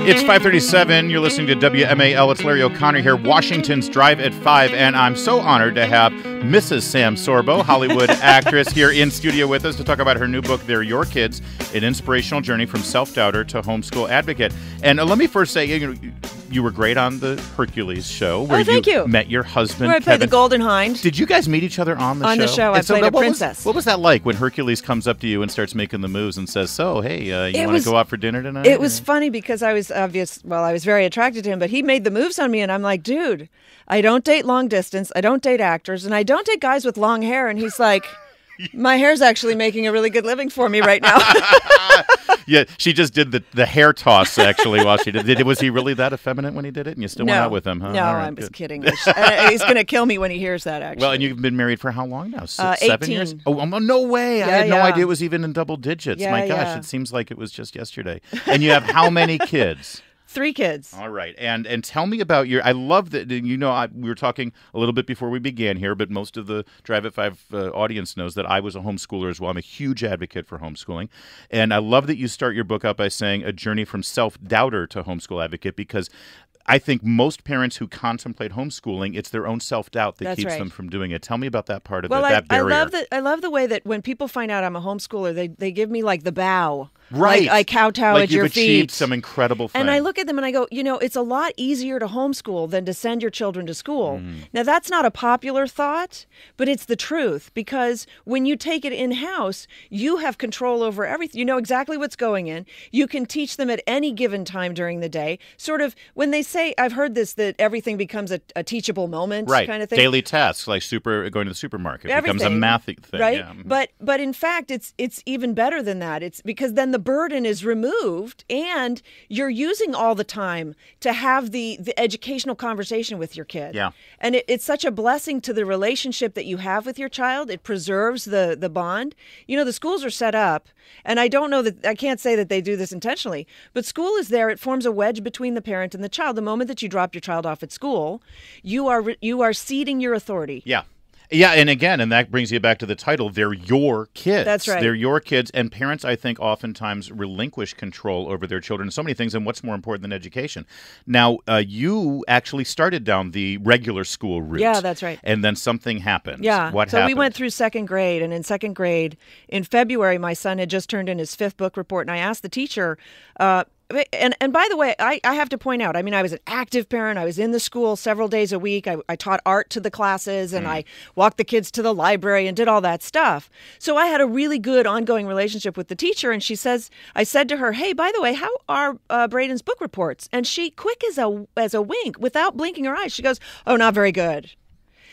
It's 5:37. You're listening to WMAL. It's Larry O'Connor here, Washington's Drive at 5, and I'm so honored to have Mrs. Sam Sorbo, Hollywood actress, here in studio with us to talk about her new book, They're Your Kids, an inspirational journey from self-doubter to homeschool advocate. And let me first say, you were great on the Hercules show, where you met your husband, where I played the Golden Hind. Did you guys meet each other on the show? On the show, I played a princess. What was that like when Hercules comes up to you and starts making the moves and says, "So, hey, you want to go out for dinner tonight?" It was funny because I was very attracted to him, but he made the moves on me, and I'm like, dude, I don't date long distance, I don't date actors, and I don't date guys with long hair. And he's like, my hair's actually making a really good living for me right now. Yeah, she just did the hair toss, actually, while she did it. Was he really that effeminate when he did it? And you still went out with him, huh? No, right, I'm just kidding. He's going to kill me when he hears that, actually. Well, and you've been married for how long now? 18. 7 years? Oh, no way. I had no idea it was even in double digits. Yeah, My gosh, it seems like it was just yesterday. And you have how many kids? 3 kids. All right. And tell me about I love that, we were talking a little bit before we began here, but most of the Drive at 5 audience knows that I was a homeschooler as well. I'm a huge advocate for homeschooling. And I love that you start your book out by saying a journey from self-doubter to homeschool advocate, because I think most parents who contemplate homeschooling, it's their own self-doubt that keeps them from doing it. Tell me about that part of that barrier. I love the way that when people find out I'm a homeschooler, they give me like the bow. Right. Like I kowtow at your feet. Like you've achieved some incredible thing. And I look at them and I go, it's a lot easier to homeschool than to send your children to school. Now, that's not a popular thought, but it's the truth, because when you take it in-house, you have control over everything. You know exactly what's going in. You can teach them at any given time during the day. Sort of when they say, I've heard this, that everything becomes a teachable moment kind of thing. Daily tasks, like going to the supermarket. Everything becomes a math thing. Right? Yeah. But in fact, it's even better than that. It's because then the burden is removed and you're using all the time to have the educational conversation with your kid. Yeah. And it's such a blessing to the relationship that you have with your child. It preserves the bond. The schools are set up, and I can't say that they do this intentionally, but school is there. It forms a wedge between the parent and the child. The moment that you drop your child off at school, you are ceding your authority. Yeah. Yeah, and that brings you back to the title, They're Your Kids. That's right. They're your kids, and parents, I think, oftentimes relinquish control over their children in so many things, and what's more important than education? Now, you actually started down the regular school route. Yeah, that's right. And then something happened. Yeah. What So happened? we went through second grade, and in second grade, in February, my son had just turned in his 5th book report, and I asked the teacher, and by the way, I have to point out, I was an active parent. I was in the school several days a week. I taught art to the classes, and I walked the kids to the library and did all that stuff. So I had a really good ongoing relationship with the teacher. And I said to her, hey, by the way, how are Braden's book reports? And she, quick as a wink, without blinking her eyes, she goes, oh, not very good.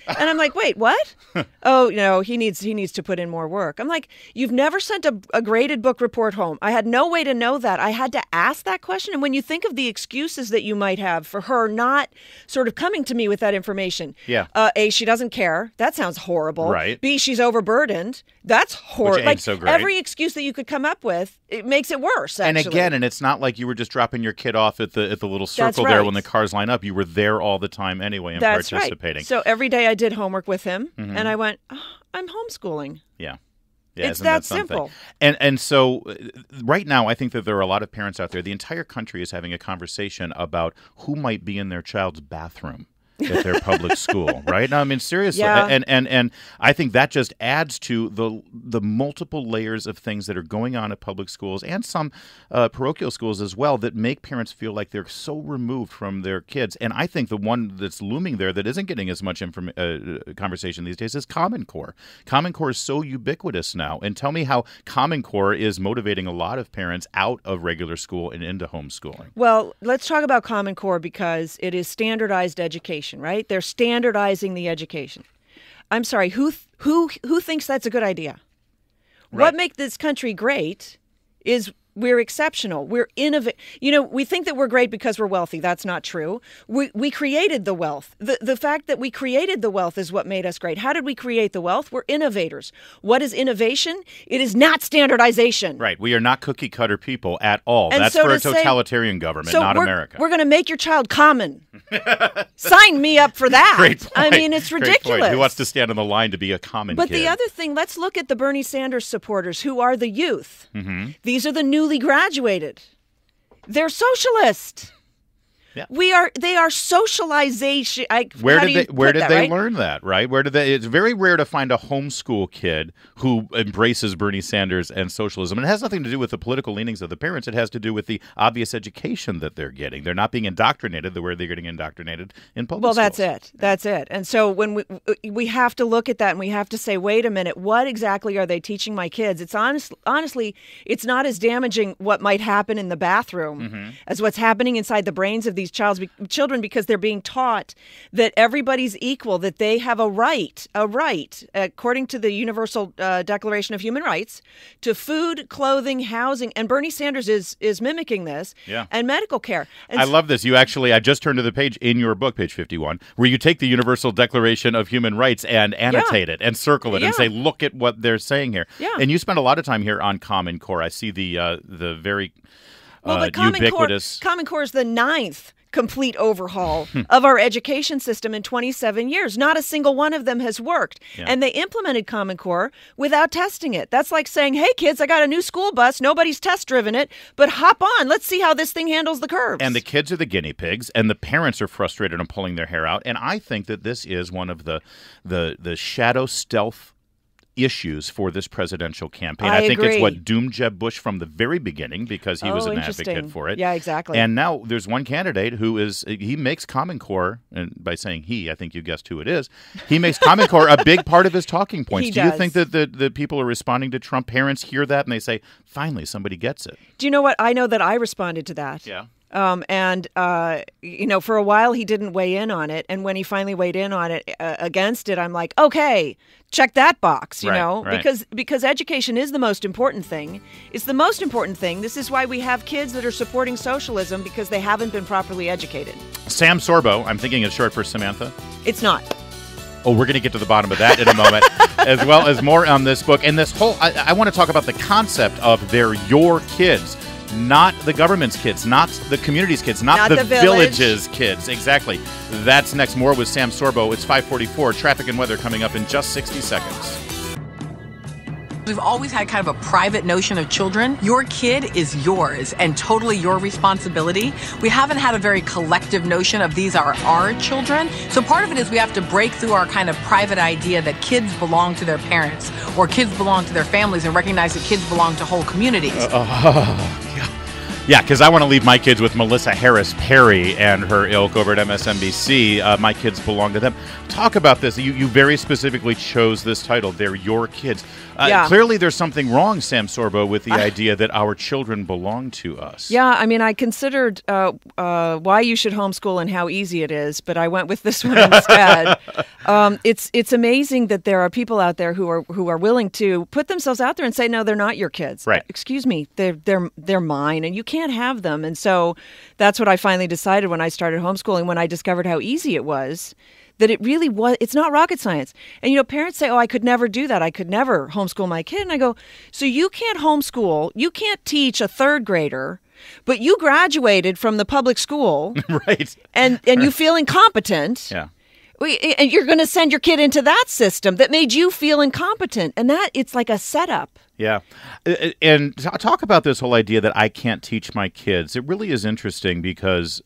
And I'm like, wait, what? Oh, he needs to put in more work. I'm like, you've never sent a graded book report home. I had no way to know that. I had to ask that question. And when you think of the excuses that you might have for her not sort of coming to me with that information. Yeah. A, she doesn't care. That sounds horrible. Right. B, she's overburdened. That's horrible. Which ain't so great. Every excuse that you could come up with, it makes it worse, actually. And it's not like you were just dropping your kid off at the little circle there when the cars line up. You were there all the time anyway and participating. Right. So every day I did homework with him, and I went, I'm homeschooling. Yeah. It's that simple. And so right now, I think that there are a lot of parents out there. The entire country is having a conversation about who might be in their child's bathroom at their public school, right? No, seriously. Yeah. And I think that just adds to the multiple layers of things that are going on at public schools and some parochial schools as well that make parents feel like they're so removed from their kids. And I think the one that's looming there that isn't getting as much conversation these days is Common Core. Common Core is so ubiquitous now. And tell me how Common Core is motivating a lot of parents out of regular school and into homeschooling. Well, let's talk about Common Core because it is standardized education. Right? They're standardizing the education. I'm sorry, who thinks that's a good idea? Right. What makes this country great is we're exceptional. We're innovative. We think that we're great because we're wealthy. That's not true. We created the wealth. The fact that we created the wealth is what made us great. How did we create the wealth? We're innovators. What is innovation? It is not standardization. Right. We are not cookie cutter people at all. And that's so for a totalitarian government, not America. We're going to make your child common. Sign me up for that. Great point. It's ridiculous. Who wants to stand on the line to be a common But kid? the other thing, let's look at the Bernie Sanders supporters who are the youth. Mm-hmm. These are the newly graduated. They're socialist. Yeah. They are socialization. Where did they learn that, right? It's very rare to find a homeschool kid who embraces Bernie Sanders and socialism. And it has nothing to do with the political leanings of the parents. It has to do with the obvious education that they're getting. They're not being indoctrinated the way they're getting indoctrinated in public schools. Well, that's it. That's it. And so when we have to look at that and we have to say, wait a minute, what exactly are they teaching my kids? It's honestly, it's not as damaging what might happen in the bathroom as what's happening inside the brains of these children, because they're being taught that everybody's equal, that they have a right, according to the Universal Declaration of Human Rights, to food, clothing, housing. And Bernie Sanders is mimicking this, and medical care. And I love this. I just turned to the page in your book, page 51, where you take the Universal Declaration of Human Rights and annotate it and circle it and say, look at what they're saying here. Yeah. And you spend a lot of time here on Common Core. I see the very ubiquitous. Common Core is the 9th complete overhaul of our education system in 27 years. Not a single one of them has worked. Yeah. And they implemented Common Core without testing it. That's like saying, hey, kids, I got a new school bus. Nobody's test-driven it, but hop on. Let's see how this thing handles the curves. And the kids are the guinea pigs, and the parents are frustrated and pulling their hair out. And I think that this is one of the shadow stealth issues for this presidential campaign. I think it's what doomed Jeb Bush from the very beginning, because he was an advocate for it. Yeah, exactly. And now there's one candidate he makes Common Core, and by saying he, I think you guessed who it is, he makes Common Core a big part of his talking points. Do you think that the people are responding to Trump? Parents hear that and they say, finally, somebody gets it. Do you know what? I know that I responded to that. Yeah. For a while he didn't weigh in on it. And when he finally weighed in on it against it, I'm like, okay, check that box, right. because education is the most important thing. It's the most important thing. This is why we have kids that are supporting socialism, because they haven't been properly educated. Sam Sorbo, I'm thinking it's short for Samantha. It's not. Oh, we're going to get to the bottom of that in a moment, as well as more on this book. And this whole, I want to talk about the concept of they're your kids. Not the government's kids, not the community's kids, not the village's kids. Exactly. That's next. More with Sam Sorbo. It's 5:44. Traffic and weather coming up in just 60 seconds. We've always had kind of a private notion of children. Your kid is yours and totally your responsibility. We haven't had a very collective notion of these are our children. So part of it is we have to break through our kind of private idea that kids belong to their parents or kids belong to their families, and recognize that kids belong to whole communities. Yeah, because I want to leave my kids with Melissa Harris Perry and her ilk over at MSNBC. My kids belong to them. Talk about this. You very specifically chose this title. They're your kids. Clearly there's something wrong, Sam Sorbo, with the idea that our children belong to us. Yeah, I mean, I considered why you should homeschool and how easy it is, but I went with this one instead. It's amazing that there are people out there who are willing to put themselves out there and say, no, they're not your kids. Right. Excuse me, they're mine, and you can't have them. And so that's what I finally decided when I started homeschooling, when I discovered how easy it was. That it really was, it's not rocket science. And, parents say, oh, I could never do that. I could never homeschool my kid. And I go, so you can't homeschool, you can't teach a third grader, but you graduated from the public school. Right. And you feel incompetent. Yeah. And you're going to send your kid into that system that made you feel incompetent. And it's like a setup. Yeah. And talk about this whole idea that I can't teach my kids. It really is interesting because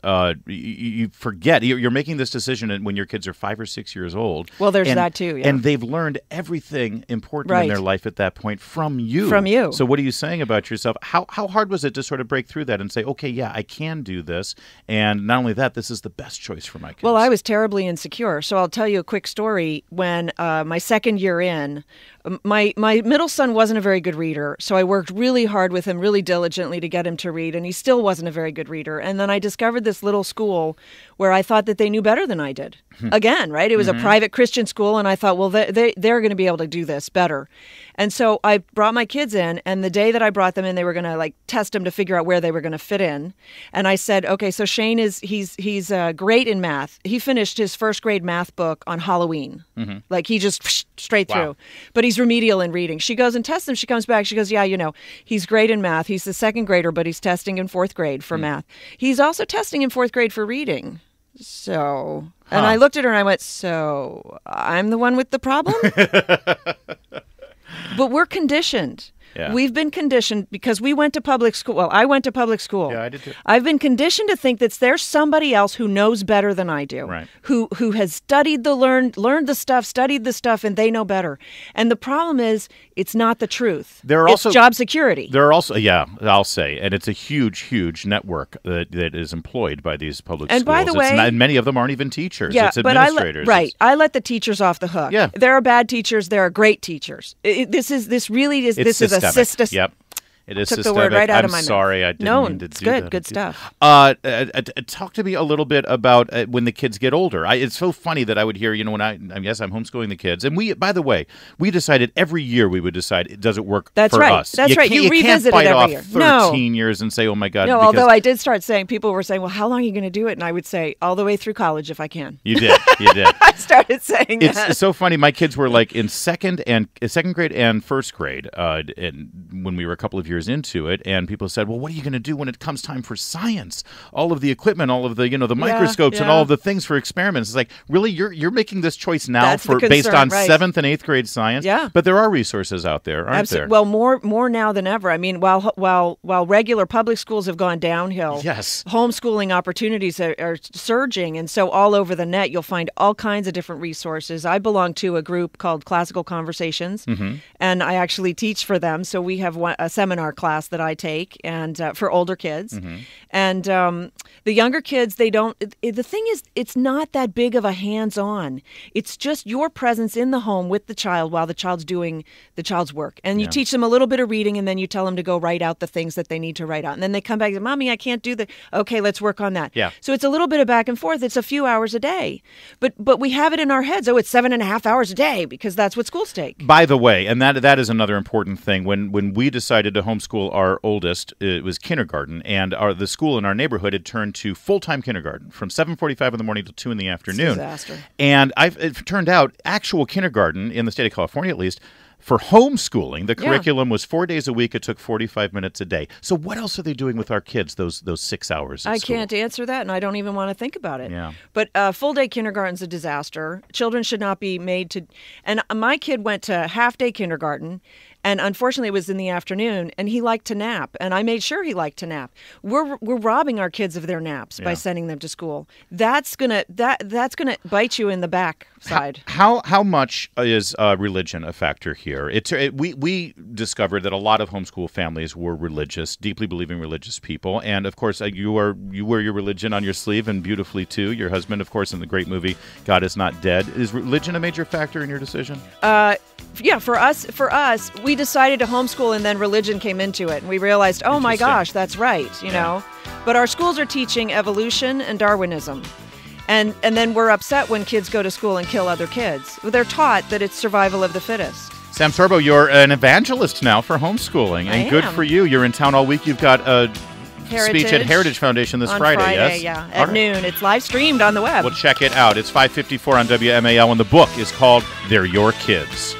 you forget. You're making this decision when your kids are 5 or 6 years old. Well, there's that too, yeah. And they've learned everything important in their life at that point from you. From you. So what are you saying about yourself? How hard was it to sort of break through that and say, okay, yeah, I can do this. And not only that, this is the best choice for my kids. Well, I was terribly insecure. So I'll tell you a quick story. When my second year in, my middle son wasn't a very good reader, so I worked really hard with him, really diligently to get him to read, and he still wasn't a very good reader. And then I discovered this little school where I thought that they knew better than I did. Again, right? It was a private Christian school, and I thought, well, they're going to be able to do this better. And so I brought my kids in, and the day that I brought them in, they were going to test them to figure out where they were going to fit in. And I said, okay, so Shane he's great in math. He finished his first grade math book on Halloween. He just straight through. But he's remedial in reading. She goes and tests him. She comes back. She goes, yeah, he's great in math. He's the second grader, but he's testing in fourth grade for math. He's also testing in fourth grade for reading. So, and I looked at her and I went, so I'm the one with the problem? But we're conditioned. Yeah. We've been conditioned because we went to public school. Well, I went to public school. Yeah, I did too. I've been conditioned to think that there's somebody else who knows better than I do, Right. who has studied learned the stuff, studied the stuff, and they know better. And the problem is, it's not the truth. It's job security. There are also, I'll say, and it's a huge, huge network that is employed by these public schools. And by the way, and many of them aren't even teachers. Yeah, it's administrators. I let the teachers off the hook. Yeah. There are bad teachers. There are great teachers. This is a system. Yep. It is Took systemic. the word right out of my I'm mouth. sorry, I didn't mean to do that. Good stuff. Talk to me a little bit about when the kids get older. It's so funny that I would hear, when I guess I'm homeschooling the kids. And by the way, we decided every year we would decide, does it work That's for right. us? That's right. You revisit can't it bite every year. off 13 years and say, oh my God. No, although I did start saying, people were saying, well, how long are you going to do it? And I would say, all the way through college if I can. You did. I started saying that. It's so funny. My kids were like in second grade and first grade when we were a couple of years into it. And people said, well, what are you going to do when it comes time for science? All of the equipment, all of the, the microscopes and all of the things for experiments. It's like, really, you're making this choice now based on 7th and 8th grade science? Yeah. But there are resources out there, aren't there? Well, more now than ever. I mean, while regular public schools have gone downhill, yes, homeschooling opportunities are surging. And so all over the net, you'll find all kinds of different resources. I belong to a group called Classical Conversations, and I actually teach for them. So we have a seminar class that I take and for older kids. And the younger kids, they don't. The thing is, it's not that big of a hands-on. It's just your presence in the home with the child while the child's doing the child's work. And you teach them a little bit of reading, and then you tell them to go write out the things that they need to write out. And then they come back and say, Mommy, I can't do that. Okay, let's work on that. Yeah. So it's a little bit of back and forth. It's a few hours a day. But we have it in our heads. Oh, it's 7.5 hours a day because that's what schools take. By the way, and that is another important thing. When we decided to homeschool our oldest, it was kindergarten, and the school in our neighborhood had turned to full-time kindergarten from 7:45 in the morning till 2 in the afternoon. It's a disaster. And it turned out actual kindergarten in the state of California, at least, for homeschooling, the curriculum was 4 days a week. It took 45 minutes a day. So what else are they doing with our kids those 6 hours at school? Can't answer that, and I don't even want to think about it. Yeah. But full-day kindergarten's a disaster. Children should not be made to... And my kid went to half-day kindergarten, and unfortunately it was in the afternoon, and he liked to nap, and I made sure he liked to nap. We're robbing our kids of their naps by sending them to school. That's gonna bite you in the back side. How much is religion a factor here? We discovered that a lot of homeschool families were religious, deeply believing religious people, and of course you wear your religion on your sleeve, and beautifully too. Your husband, of course, in the great movie God Is Not Dead. Is religion a major factor in your decision? Yeah, for us, we decided to homeschool, and then religion came into it, and we realized, oh my gosh, that's right, you know. But our schools are teaching evolution and Darwinism. And then we're upset when kids go to school and kill other kids. They're taught that it's survival of the fittest. Sam Sorbo, you're an evangelist now for homeschooling, and good for you. You're in town all week. You've got a speech at Heritage Foundation this Friday, yes? Yeah, at noon. It's live streamed on the web. Well, check it out. It's 5:54 on WMAL, and the book is called They're Your Kids.